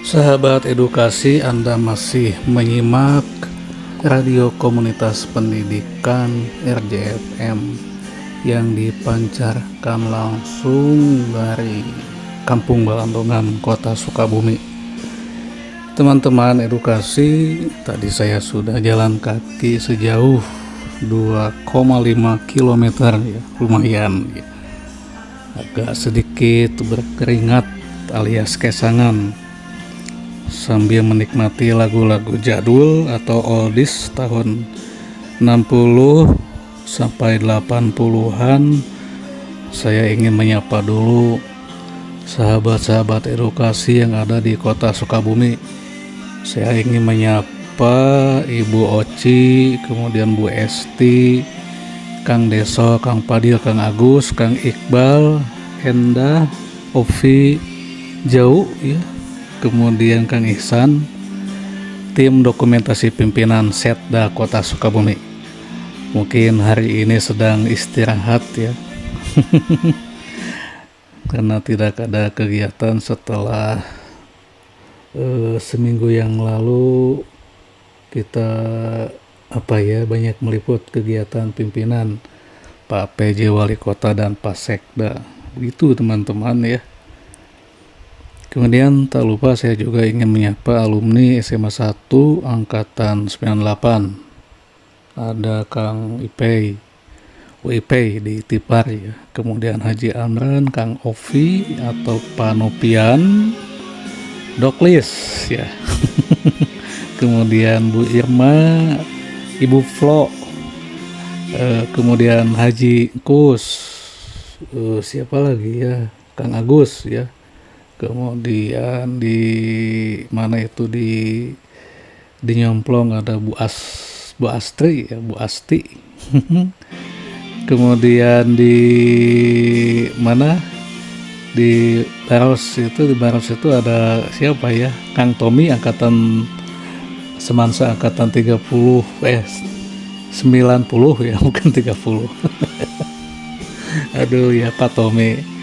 Sahabat edukasi, Anda masih menyimak radio komunitas pendidikan RJFM yang dipancarkan langsung dari Kampung Balandongan, Kota Sukabumi. Teman-teman edukasi, tadi saya sudah jalan kaki sejauh 2,5 km ya, lumayan ya. Agak sedikit berkeringat alias kesangan sambil menikmati lagu-lagu jadul atau oldies tahun 60 sampai 80-an. Saya ingin menyapa dulu sahabat-sahabat edukasi yang ada di Kota Sukabumi. Saya ingin menyapa Ibu Oci, kemudian Bu Esti, Kang Deso, Kang Padil, Kang Agus, Kang Iqbal, Endah, Ovi, Jauh ya, kemudian Kang Ihsan, tim dokumentasi pimpinan Setda Kota Sukabumi. Mungkin hari ini sedang istirahat ya karena tidak ada kegiatan setelah seminggu yang lalu kita banyak meliput kegiatan pimpinan Pak PJ Wali Kota dan Pak Sekda. Begitu teman-teman ya. Kemudian tak lupa saya juga ingin menyapa alumni SMA 1 Angkatan 98. Ada Kang Ipei, WIP di Tipar ya. Kemudian Haji Amran, Kang Ovi atau Panopian, Doklis ya. Kemudian Bu Irma, Ibu Flo, kemudian Haji Kus, siapa lagi ya, Kang Agus ya. Kemudian di mana itu di Nyomplong ada Bu Astri ya, Bu Asti. Kemudian di mana di Baros itu ada siapa ya, Kang Tommy angkatan Semansa angkatan 90 ya, bukan 30. Aduh ya Pak Tommy.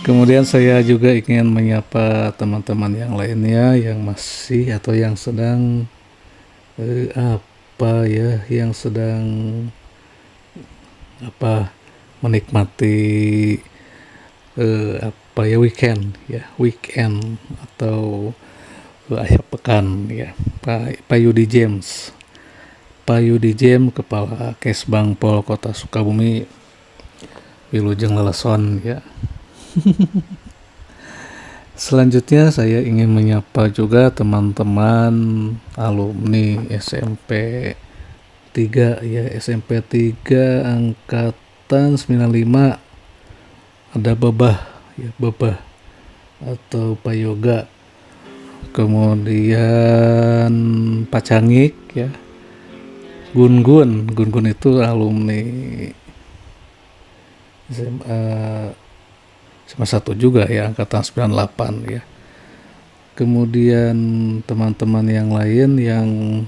Kemudian saya juga ingin menyapa teman-teman yang lainnya yang masih atau yang sedang yang sedang menikmati weekend atau akhir pekan ya. Pak Yudi James, Kepala Kesbang Pol Kota Sukabumi, Wilujeng Leleson ya. Selanjutnya saya ingin menyapa juga teman-teman alumni SMP 3 ya, SMP 3 angkatan 95. Ada Babah atau Pak Yoga. Kemudian Pak Cangik ya. Gun itu alumni SMA 1 juga ya, angkatan 98 ya. Kemudian teman-teman yang lain yang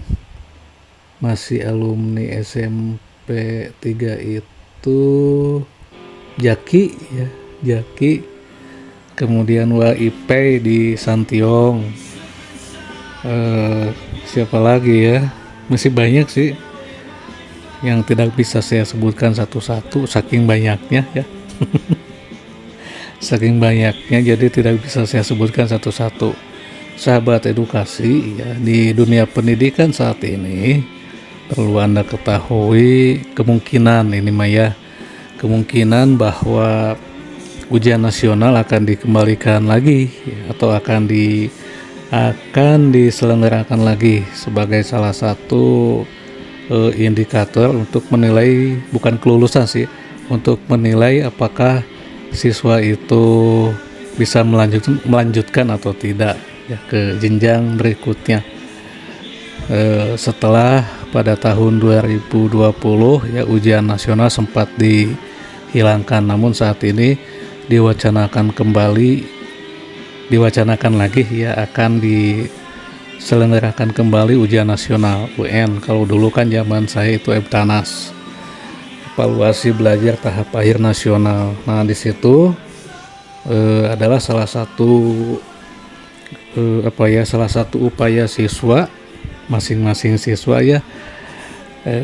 masih alumni SMP 3 itu Jaki. Kemudian WIP di Santiong. Siapa lagi ya? Masih banyak sih yang tidak bisa saya sebutkan satu-satu saking banyaknya ya. Saking banyaknya jadi tidak bisa saya sebutkan satu-satu. Sahabat edukasi ya, di dunia pendidikan saat ini perlu Anda ketahui kemungkinan bahwa ujian nasional akan dikembalikan lagi ya, atau akan diselenggarakan lagi sebagai salah satu indikator untuk menilai, bukan kelulusan sih, untuk menilai apakah siswa itu bisa melanjutkan atau tidak ya ke jenjang berikutnya. Setelah pada tahun 2020 ya ujian nasional sempat dihilangkan, namun saat ini diwacanakan lagi ya, akan diselenggarakan kembali ujian nasional UN. Kalau dulu kan zaman saya itu EBTANAS, evaluasi belajar tahap akhir nasional. Nah di situ adalah salah satu salah satu upaya siswa, masing-masing siswa ya,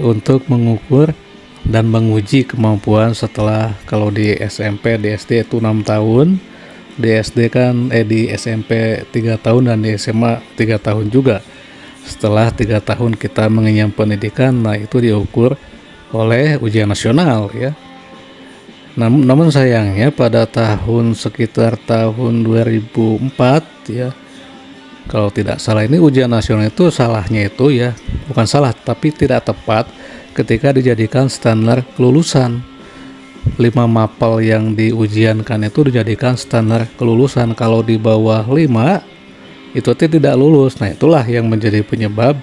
untuk mengukur dan menguji kemampuan setelah, kalau di SMP, di SD itu 6 tahun, di SD kan di SMP 3 tahun, dan di SMA 3 tahun juga. Setelah 3 tahun kita mengenyam pendidikan, nah itu diukur oleh ujian nasional ya. Namun sayangnya pada sekitar tahun 2004 ya, kalau tidak salah, ini ujian nasional itu salahnya itu ya, bukan salah tapi tidak tepat ketika dijadikan standar kelulusan. 5 mapel yang diujiankan itu dijadikan standar kelulusan. Kalau di bawah 5 itu tidak lulus. Nah, itulah yang menjadi penyebab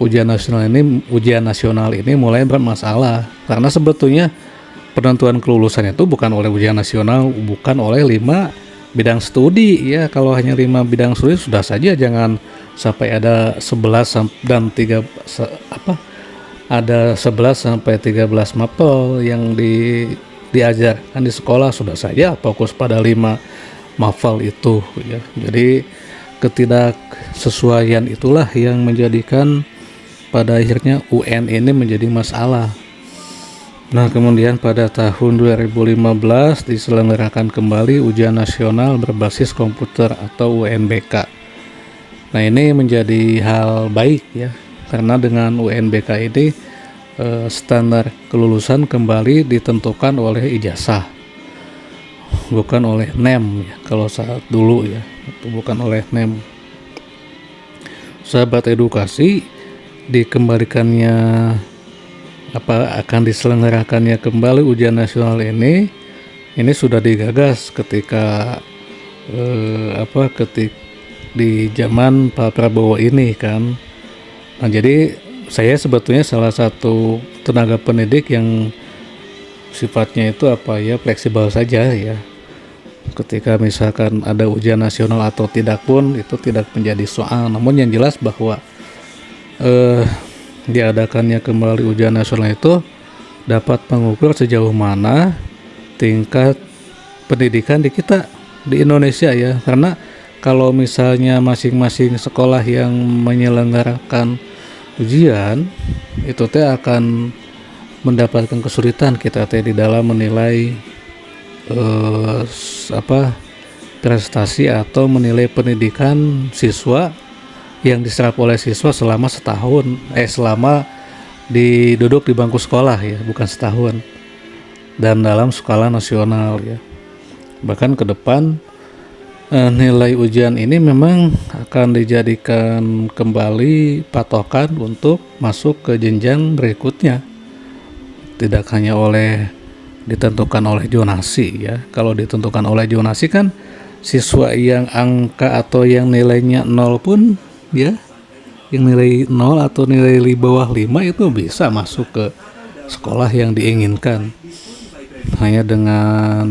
ujian nasional ini mulai bermasalah. Karena sebetulnya penentuan kelulusan itu bukan oleh ujian nasional, bukan oleh 5 bidang studi ya. Kalau hanya 5 bidang studi sudah saja, jangan sampai ada 11 dan 3 ada 11 sampai 13 mapel yang diajarkan di sekolah. Sudah saja fokus pada 5 mapel itu ya. Jadi ketidaksesuaian itulah yang menjadikan pada akhirnya UN ini menjadi masalah. Nah, kemudian pada tahun 2015 diselenggarakan kembali ujian nasional berbasis komputer atau UNBK. Nah, ini menjadi hal baik ya, karena dengan UNBK ini standar kelulusan kembali ditentukan oleh ijazah, bukan oleh NEM ya, kalau saat dulu ya, itu bukan oleh NEM. Sahabat edukasi, dikembalikannya akan diselenggarakannya kembali ujian nasional ini sudah digagas ketika di zaman Pak Prabowo ini kan. Nah, jadi saya sebetulnya salah satu tenaga pendidik yang sifatnya itu fleksibel saja ya. Ketika misalkan ada ujian nasional atau tidak pun itu tidak menjadi soal. Namun yang jelas bahwa diadakannya kembali ujian nasional itu dapat mengukur sejauh mana tingkat pendidikan di kita di Indonesia ya. Karena kalau misalnya masing-masing sekolah yang menyelenggarakan ujian itu akan mendapatkan kesulitan kita di dalam menilai prestasi atau menilai pendidikan siswa yang diserap oleh siswa selama setahun, selama duduk di bangku sekolah ya, bukan setahun, dan dalam skala nasional ya. Bahkan ke depan nilai ujian ini memang akan dijadikan kembali patokan untuk masuk ke jenjang berikutnya, tidak hanya ditentukan oleh zonasi ya. Kalau ditentukan oleh zonasi kan siswa yang angka atau yang nilainya 0 pun ya, yang nilai 0 atau nilai di bawah 5 itu bisa masuk ke sekolah yang diinginkan. Hanya dengan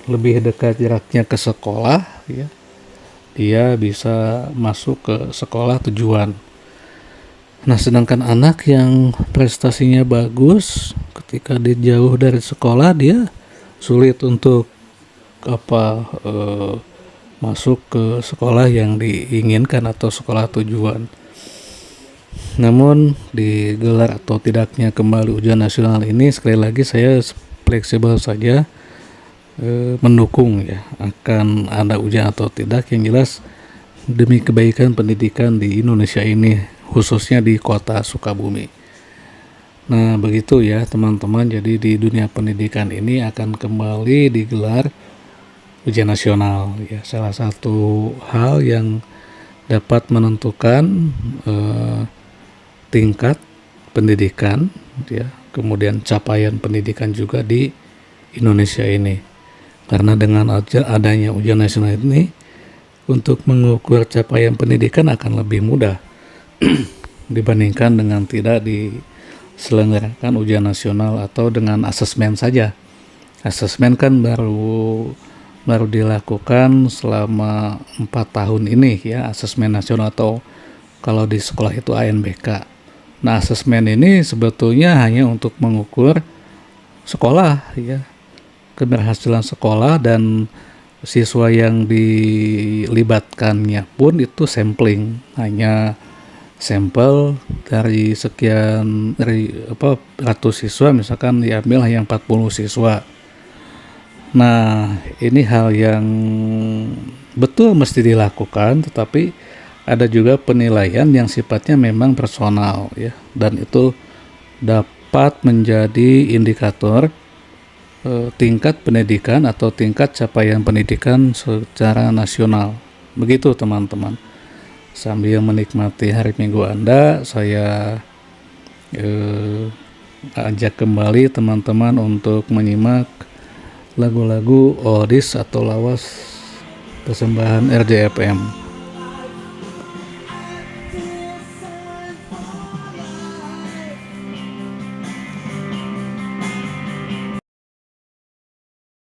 lebih dekat jaraknya ke sekolah ya, dia bisa masuk ke sekolah tujuan. Nah, sedangkan anak yang prestasinya bagus ketika dia jauh dari sekolah, dia sulit untuk masuk ke sekolah yang diinginkan atau sekolah tujuan. Namun digelar atau tidaknya kembali ujian nasional ini, sekali lagi saya fleksibel saja, mendukung ya akan ada ujian atau tidak. Yang jelas demi kebaikan pendidikan di Indonesia ini, khususnya di kota Sukabumi. Nah, begitu ya teman-teman. Jadi di dunia pendidikan ini akan kembali digelar ujian nasional ya, salah satu hal yang dapat menentukan tingkat pendidikan ya, kemudian capaian pendidikan juga di Indonesia ini. Karena dengan adanya ujian nasional ini, untuk mengukur capaian pendidikan akan lebih mudah dibandingkan dengan tidak diselenggarakan ujian nasional atau dengan asesmen saja. Asesmen kan baru dilakukan selama 4 tahun ini ya, asesmen nasional atau kalau di sekolah itu ANBK. Nah, asesmen ini sebetulnya hanya untuk mengukur sekolah ya, keberhasilan sekolah, dan siswa yang dilibatkannya pun itu sampling, hanya sampel dari sekian ratus siswa, misalkan diambil hanya 40 siswa. Nah, ini hal yang betul mesti dilakukan, tetapi ada juga penilaian yang sifatnya memang personal ya, dan itu dapat menjadi indikator tingkat pendidikan atau tingkat capaian pendidikan secara nasional. Begitu teman-teman. Sambil menikmati hari Minggu Anda, saya ajak kembali teman-teman untuk menyimak lagu-lagu oldies atau lawas persembahan RJFM.